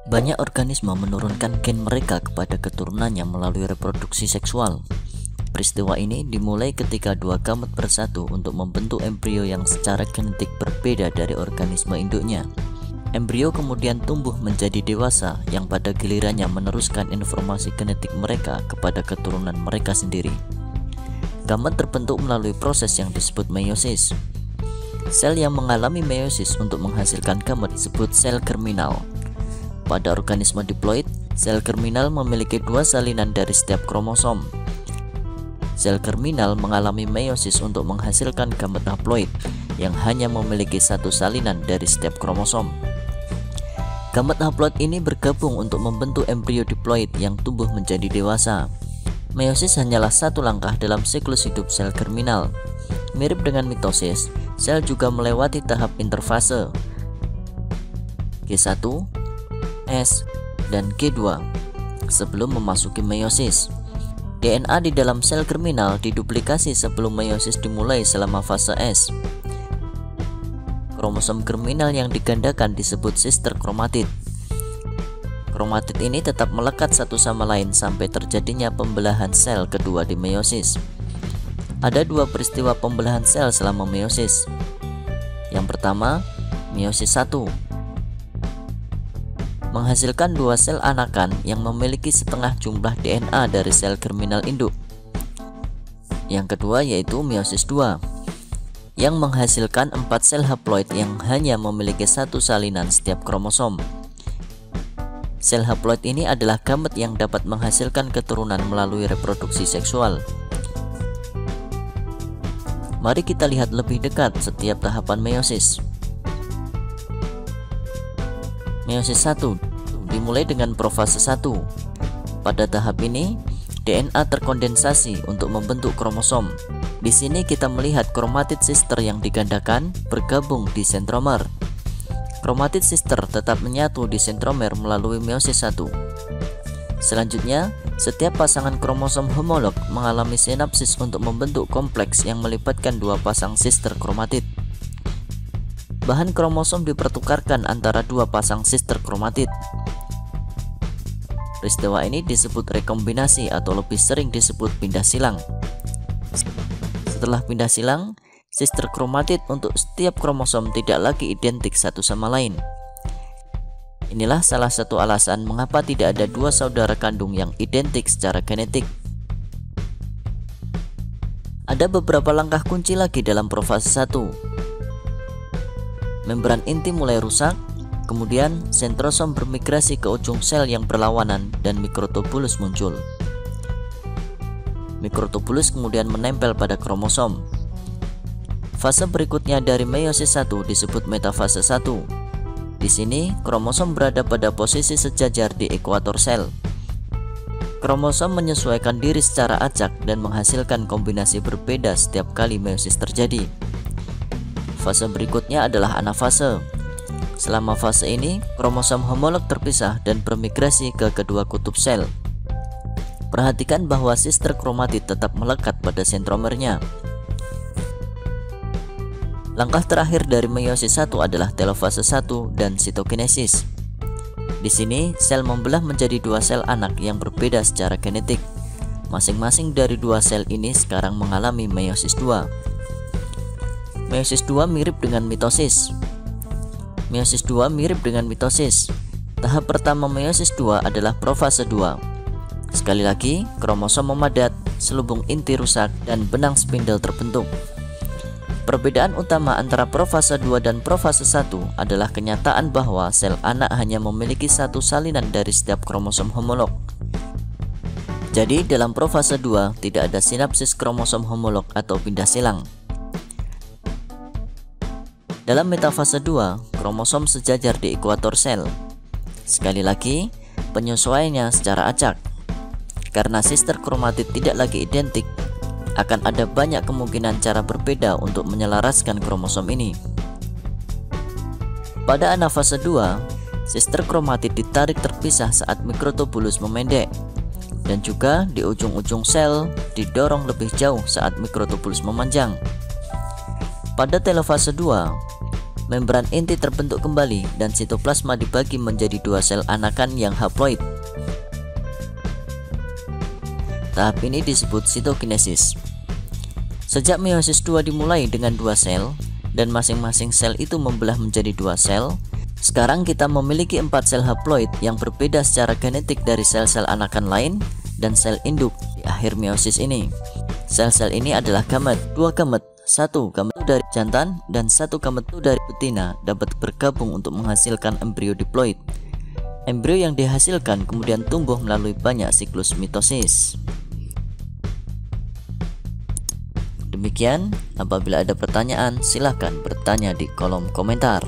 Banyak organisme menurunkan gen mereka kepada keturunannya melalui reproduksi seksual. Peristiwa ini dimulai ketika dua gamet bersatu untuk membentuk embrio yang secara genetik berbeda dari organisme induknya. Embrio kemudian tumbuh menjadi dewasa yang pada gilirannya meneruskan informasi genetik mereka kepada keturunan mereka sendiri. Gamet terbentuk melalui proses yang disebut meiosis. Sel yang mengalami meiosis untuk menghasilkan gamet disebut sel germinal. Pada organisme diploid, sel germinal memiliki dua salinan dari setiap kromosom. Sel germinal mengalami meiosis untuk menghasilkan gamet haploid yang hanya memiliki satu salinan dari setiap kromosom. Gamet haploid ini bergabung untuk membentuk embrio diploid yang tumbuh menjadi dewasa. Meiosis hanyalah satu langkah dalam siklus hidup sel germinal. Mirip dengan mitosis, sel juga melewati tahap interfase G1, S, dan G2 sebelum memasuki meiosis. DNA di dalam sel germinal diduplikasi sebelum meiosis dimulai selama fase S. Kromosom germinal yang digandakan disebut sister kromatid. Kromatid ini tetap melekat satu sama lain sampai terjadinya pembelahan sel kedua di meiosis. Ada dua peristiwa pembelahan sel selama meiosis. Yang pertama, meiosis 1. Menghasilkan dua sel anakan yang memiliki setengah jumlah DNA dari sel germinal induk. Yang kedua yaitu meiosis 2, yang menghasilkan 4 sel haploid yang hanya memiliki satu salinan setiap kromosom. Sel haploid ini adalah gamet yang dapat menghasilkan keturunan melalui reproduksi seksual. Mari kita lihat lebih dekat setiap tahapan meiosis. Meiosis 1 dimulai dengan profase 1. Pada tahap ini, DNA terkondensasi untuk membentuk kromosom. Di sini kita melihat kromatid sister yang digandakan bergabung di sentromer. Kromatid sister tetap menyatu di sentromer melalui meiosis 1. Selanjutnya, setiap pasangan kromosom homolog mengalami sinapsis untuk membentuk kompleks yang melibatkan dua pasang sister kromatid. Bahan kromosom dipertukarkan antara dua pasang sister kromatid. Peristiwa ini disebut rekombinasi atau lebih sering disebut pindah silang. Setelah pindah silang, sister kromatid untuk setiap kromosom tidak lagi identik satu sama lain. Inilah salah satu alasan mengapa tidak ada dua saudara kandung yang identik secara genetik. Ada beberapa langkah kunci lagi dalam profase 1. Membran inti mulai rusak, kemudian sentrosom bermigrasi ke ujung sel yang berlawanan dan mikrotubulus muncul. Mikrotubulus kemudian menempel pada kromosom. Fase berikutnya dari meiosis 1 disebut metafase 1. Di sini, kromosom berada pada posisi sejajar di ekuator sel. Kromosom menyesuaikan diri secara acak dan menghasilkan kombinasi berbeda setiap kali meiosis terjadi. Fase berikutnya adalah anafase. Selama fase ini, kromosom homolog terpisah dan bermigrasi ke kedua kutub sel. Perhatikan bahwa sister kromatid tetap melekat pada sentromernya. Langkah terakhir dari meiosis 1 adalah telofase 1 dan sitokinesis. Di sini, sel membelah menjadi dua sel anak yang berbeda secara genetik. Masing-masing dari dua sel ini sekarang mengalami meiosis 2. Meiosis 2 mirip dengan mitosis. Meiosis 2 mirip dengan mitosis. Tahap pertama meiosis 2 adalah profase 2. Sekali lagi, kromosom memadat, selubung inti rusak, dan benang spindel terbentuk. Perbedaan utama antara profase 2 dan profase 1 adalah kenyataan bahwa sel anak hanya memiliki satu salinan dari setiap kromosom homolog. Jadi, dalam profase 2 tidak ada sinapsis kromosom homolog atau pindah silang. Dalam metafase 2, kromosom sejajar di ekuator sel. Sekali lagi, penyesuaiannya secara acak. Karena sister kromatid tidak lagi identik, akan ada banyak kemungkinan cara berbeda untuk menyelaraskan kromosom ini. Pada anafase 2, sister kromatid ditarik terpisah saat mikrotubulus memendek, dan juga di ujung-ujung sel didorong lebih jauh saat mikrotubulus memanjang. Pada telofase 2, membran inti terbentuk kembali dan sitoplasma dibagi menjadi dua sel anakan yang haploid. Tahap ini disebut sitokinesis. Sejak meiosis 2 dimulai dengan dua sel dan masing-masing sel itu membelah menjadi dua sel, sekarang kita memiliki 4 sel haploid yang berbeda secara genetik dari sel-sel anakan lain dan sel induk di akhir meiosis ini. Sel-sel ini adalah gamet. Dua gamet, satu gamet dari jantan dan satu gamet dari betina dapat bergabung untuk menghasilkan embrio diploid. Embrio yang dihasilkan kemudian tumbuh melalui banyak siklus mitosis. Demikian, apabila ada pertanyaan silahkan bertanya di kolom komentar.